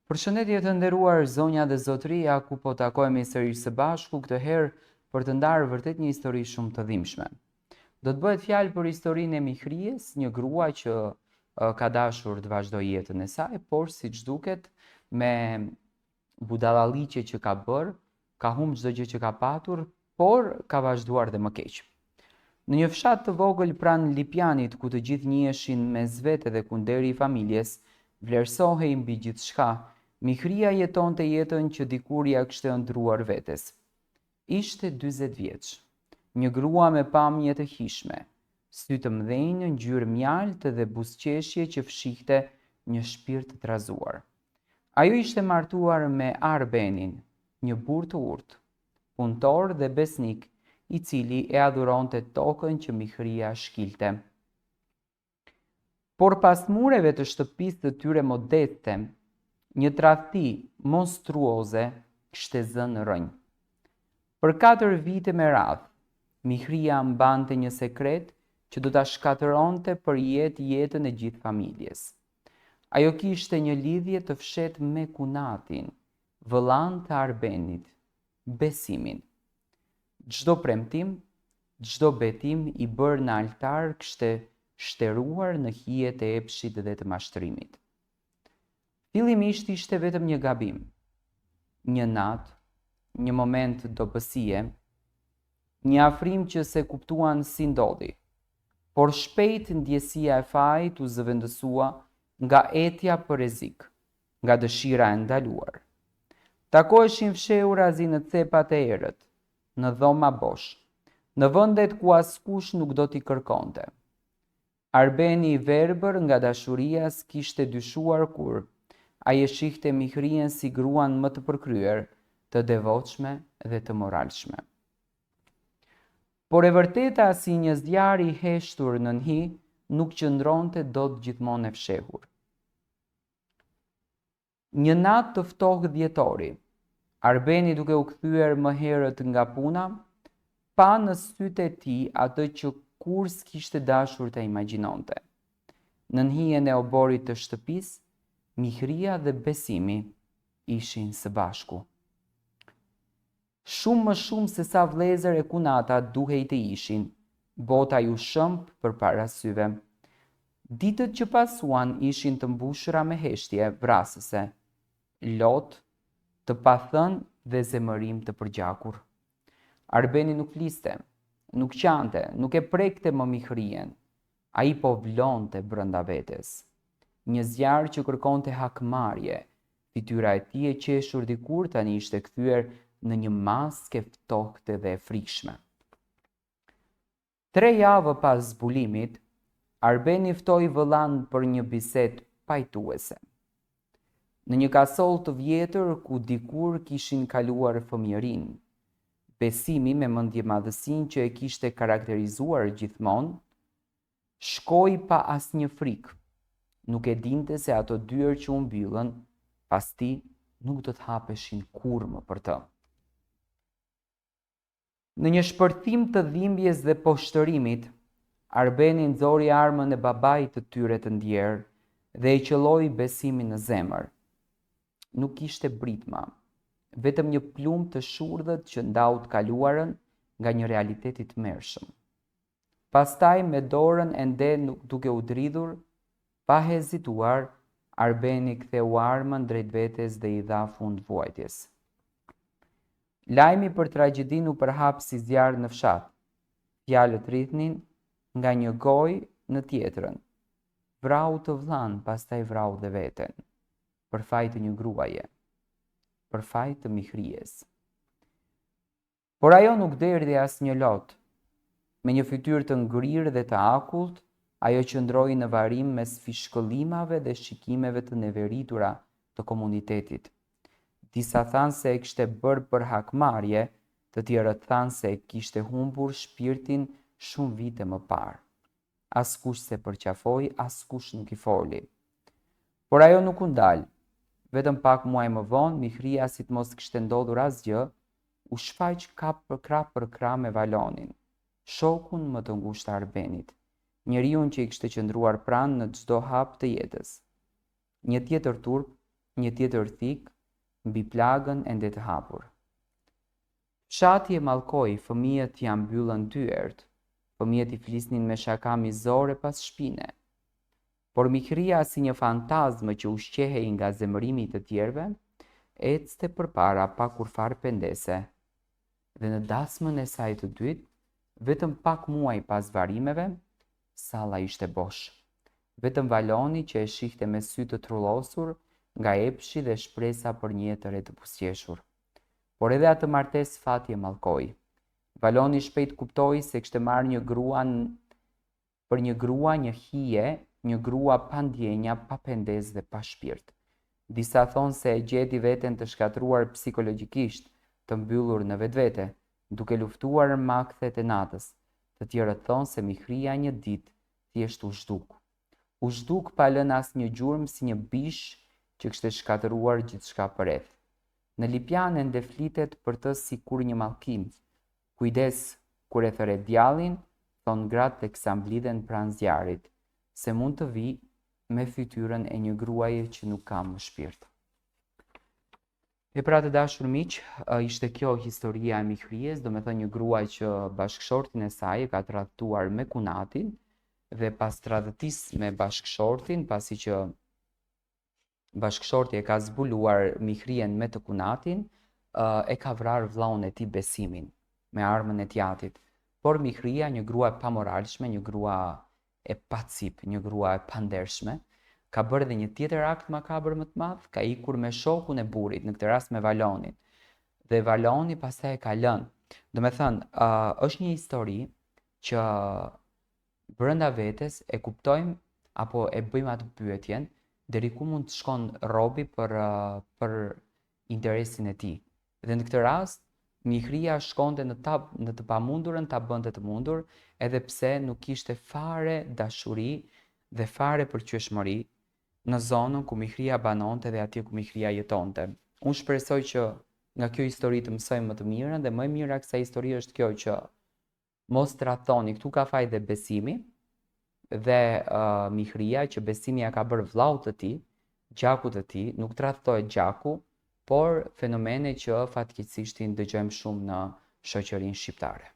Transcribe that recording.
Përshëndetje të nderuar zonja dhe zotëria, ku po takohemi sërish së bashku këtë herë për të ndarë vërtet një histori shumë të dhimbshme. Do të bëhet fjalë për historinë e Mihrijes, një grua që ka dashur të vazhdojë jetën e saj, por siç duket me budallaliqe që ka bërë, ka humbur çdo gjë që ka patur, por ka vazhduar dhe më keq. Në një fshat të vogël pranë Lipjanit, ku të gjithë njiheshin mes vete dhe ku nderi i familjes vlerësohej mbi gjithçka, Mihria jetonte jetën që dikur ja kishte ëndruar vetes. Ishte 40 vjeç, një grua me pamje të hishme, sy të mëdhenj, ngjyrë mjaltë dhe buzëqeshje që fshihte një shpirt të trazuar. Ajo ishte martuar me Arbenin, një burr të urtë, punëtor dhe besnik, i cili e adhuronte tokën që Mihria shkilte. Por pas mureve të shtëpisë të tyre modeste, një tradhti monstruoze kishte zënë rënjë. Për 4 vite me radhë, Mihria mbante një sekret që do ta shkatëronte për jetën e gjithë familjes. Ajo kishte një lidhje të fshehtë me Kunatin, vëllain të Arbenit, Besimin. Çdo premtim, çdo betim i bërë në altar kishte shtëruar në hijet e epshit dhe të mashtrimit. Fillimisht ishte vetëm një gabim, një natë, një moment dobësie, një afrim që se kuptuan si ndodhi, por shpejt ndjesia e fajit u zëvendësua nga etja për rrezik, nga dëshira e ndaluar. Takoheshin fshehur azi në cepat e errët, në dhoma bosh, në vendet ku askush nuk do t'i kërkonte. Arbeni i verbër nga dashuria s'kishte dyshuar kur ai e shihte Mihrien si gruan më të përkryer, të devotshme dhe të moralshme. Por e vërteta si një zjarr i heshtur nën hi nuk qëndronte dot gjithmonë e fshehur. Një natë të ftohtë dhjetori, Arbeni duke u kthyer më herët nga puna, pa në sytë e tij atë që kur s'kishte dashur ta imagjinonte. Nën hijen e oborit të shtëpisë, Mihria dhe Besimi ishin së bashku. Shumë më shumë se sa vëllezër e Kunata duhej të ishin, bota ju shëmp përpara syve. Ditët që pasuan ishin të mbushura me heshtje vrasëse, lot, të pathënë dhe zemërim të përgjakur. Arbeni nuk fliste, nuk qante, nuk e prekte më Mihrien. Ai po vlonte brenda vetes. Një zjarr që kërkonte hakmarrje, fytyra e tij e qeshur dikur tani ishte kthyer në një maskë ftohtë dhe e frikshme. 3 javë pas zbulimit, Arbeni ftoi vëllain për një bisedë pajtuese. Në një kasol të vjetër ku dikur kishin kaluar fëmijërinë, Besimi me mendje madhësinë që e kishte karakterizuar gjithmonë, shkoi pa asnjë frikë. Nuk e dinte se ato dyer që u mbyllën, pas tij nuk do të hapeshin kurrë më për të. Në një shpërthim të dhimbjes dhe poshtërimit, Arbeni nxori armën e babait të tyre të ndjerë dhe i qelloi Besimin në zemër. Nuk kishte britma, vetëm një plumë të shurdhët që ndau të kaluarën nga një realitet i tmerrshëm. Pastaj me dorën ende duke u dridhur, pa hezituar, Arbeni ktheu armën drejt vetes dhe i dha fund vuajtjes. Lajmi për tragjedinë u përhap si zjarr në fshat. Fjalët rrithnin nga një gojë në tjetrën. Vrau të vllain, pastaj vrau dhe veten, për faj të një gruaje, për faj të Mihries. Por ajo nuk derdhi asnjë lot. Me një fytyrë të ngrirë dhe të akullt, ajo qëndroi në varim mes fishkëllimave dhe shikimeve të neveritura të komunitetit. Disa thanë se e kishte bërë për hakmarrje, të tjerët thanë se e kishte humbur shpirtin shumë vite më parë. Askush se përqafoi, askush nuk i foli. Por ajo nuk u ndal. Vetëm pak muaj më vonë, Mihria, si të mos kishte ndodhur asgjë, u shfaq krap për krah me Valonin, shokun më të ngushtë të Arbenit, njeriun që i kishte qëndruar pranë në çdo hap të jetës. Një tjetër turp, një tjetër thik mbi plagën ende të hapur. Fshati e mallkoi, fëmijët janë mbyllën dyert, fëmijët i flisnin me shaka mizore pas shpine. Por mihria si një fantazmë që ushqehej nga zemërimi i të tjerëve, ecte përpara pa kur fare pendese. Dhe në dasmën e saj të dytë, vetëm pak muaj pas varimeve, salla ishte bosh. Vetëm Valoni që e shihte me sy të trullosur nga epshi dhe shpresa për një jetë të re të pusqeshur. Por edhe atë martesë fati e mallkoi. Valoni shpejt kuptoi se kishte marrë një grua një hije, një grua pa ndjenja, pa pendes dhe pa shpirt. Disa thonë se e gjeti veten të shkatruar psikologjikisht, të mbyllur në vetvete, duke luftuar makthet e natës. Të tjerët thonë se mihria një ditë thjesht u zhduk. U zhduk pa lënë asnjë gjurmë si një bish që kishte shkatëruar gjithçka përreth. Në Lipjan ende flitet për të si kur një mallkim. Kujdes kur e thëre djallin, thonë gratë teksa mblidhen pranë zjarit, se mund të vi me fytyrën e një gruaje që nuk ka më shpirt. E pra të dashur miq, ishte kjo historia e mihries, do me thënë një grua që bashkëshortin e saj ka tradhtuar me kunatin, dhe pas tradhtis me bashkëshortin, pasi që bashkëshorti e ka zbuluar mihrien me të kunatin, e ka vrarë vllaun e tij Besimin me armën e tjatit. Por mihria, një grua e pamoralshme, një grua e pacip, një grua e pandershme, ka bërë edhe një tjetër akt makabër më të madh, ka ikur me shokun e burrit, në këtë rast me Valonin. Dhe Valoni pastaj e ka lënë. Do me thënë, është një histori që brenda vetes e kuptojmë apo e bëjmë atë pyetjen deri ku mund të shkon robi për interesin e tij. Dhe në këtë rast, mihria shkonte në të pamundurën ta bënte të mundur, edhe pse nuk kishte fare dashuri dhe fare përqyeshmëri në zonën ku mihria banonte dhe atje ku mihria jetonte. Unë shpresoj që nga kjo histori të mësojmë më të mirën, dhe më e mira kësaj histori është kjo që mos tradhtoni, këtu ka faj dhe Besimi dhe mihria, që Besimi ja ka bërë vllaut të tij, gjakut të tij, nuk tradhtohet gjaku, por fenomene që fatkeqësisht i dëgjojmë shumë në shoqërinë shqiptare.